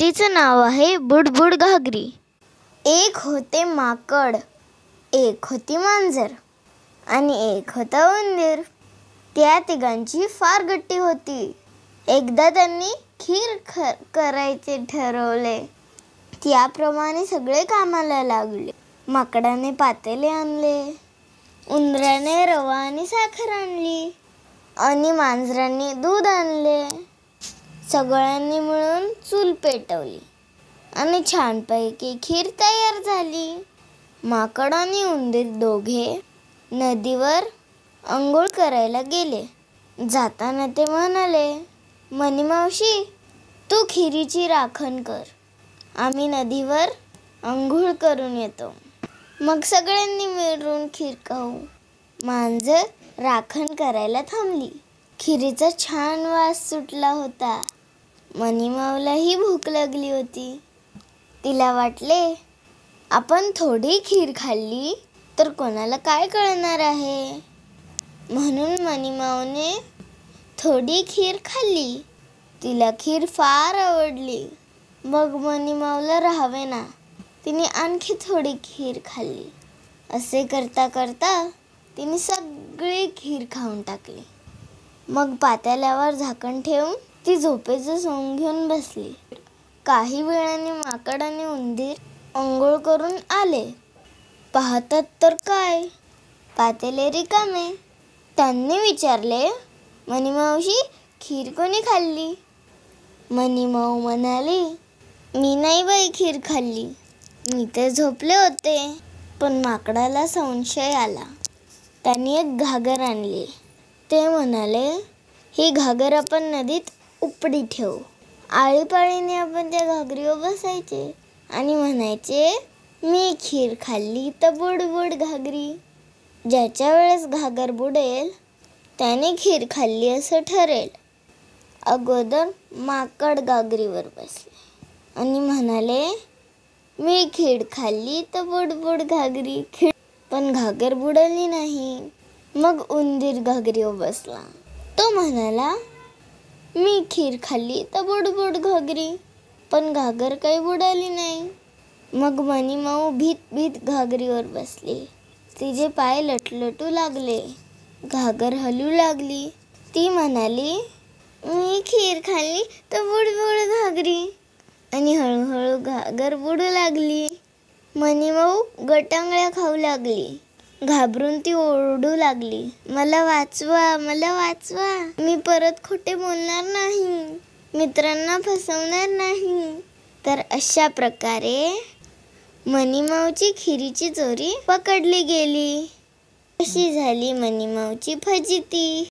गोष्टीचं नाव आहे बुडबुड घागरी. एक होते माकड, एक होती मांजर आणि एक होता उंदीर. त्या तिघांची फार गट्टी होती. एकदा त्यांनी खीर करायचे ठरवले. त्याप्रमाणे सगळे कामाला लागले. माकडाने पातेले आणले, उंदराने रवा आणि साखर आणली आणि मांजराने दूध आणले. सगळ्यांनी मिळून चूल पेटवली आणि छानपैकी खीर तयार झाली. माकड आणि उंदीर दोघे नदीवर अंघोळ करायला गेले. जाताना ते म्हणाले, मनी मावशी, तू खिरीची राखण कर, आम्ही नदीवर अंघोळ करून येतो. मग सगळ्यांनी मिळून खीर खाऊ. मांजर राखण करायला थांबली. खिरीचा छान वास सुटला होता. मनीमाऊलाही भूक लागली होती. तिला वाटले, आपण थोडी खीर खाल्ली तर कोणाला काय कळणार आहे. म्हणून मनीमाऊने थोडी खीर खाल्ली. तिला खीर फार आवडली. मग मनीमाऊला राहावेना, तिने आणखी थोडी खीर खाल्ली. असे करता करता तिने सगळी खीर खाऊन टाकली. मग पातेल्यावर झाकण ठेवून ती झोपेचं सोंग घेऊन बसली. काही वेळाने माकड आणि उंदीर अंघोळ करून आले. पाहतात तर काय, पातेले रिकामे. त्यांनी विचारले, मनी मावशी, खीर कोणी खाल्ली? मनीमाऊ म्हणाली, मी नाही बाई खीर खाल्ली, मी तर झोपले होते. पण माकडाला संशय आला. त्यांनी एक घागर आणली. ते म्हणाले, ही घागर आपण नदीत उपडी ठेवू. आळीपाळीने आपण त्या घागरीवर बसायचे आणि म्हणायचे, मी खीर खाल्ली तर बुडबुड घागरी. ज्याच्या वेळेस घागर बुडेल त्याने खीर खाल्ली असं ठरेल. अगोदर माकड घागरीवर बसले आणि म्हणाले, मी खीर खाल्ली तर बुडबुड घागरी. पण घागर बुडली नाही. मग उंदीर घागरीवर बसला. तो म्हणाला, मी खीर खाल्ली तर बुडबुड घागरी, पण घागर काही बुडाली नाही. मग मनीमाऊ भीत भीत घागरीवर बसली. तिचे पाय लटलटू लागले. घागर हलू लागली. ती म्हणाली, मी खीर खाल्ली तर बुडबुड घागरी, आणि हळूहळू घागर बुडू लागली. मनीमाऊ गटांगळ्या खाऊ लागली. घाबरून ती ओरडू लागली, मला वाचवा, मला वाचवा, मी परत खोटे बोलणार नाही, मित्रांना फसवणार नाही. तर अशा प्रकारे मनीमाऊची खिरीची चोरी पकडली गेली. अशी झाली मनीमाऊची फजिती.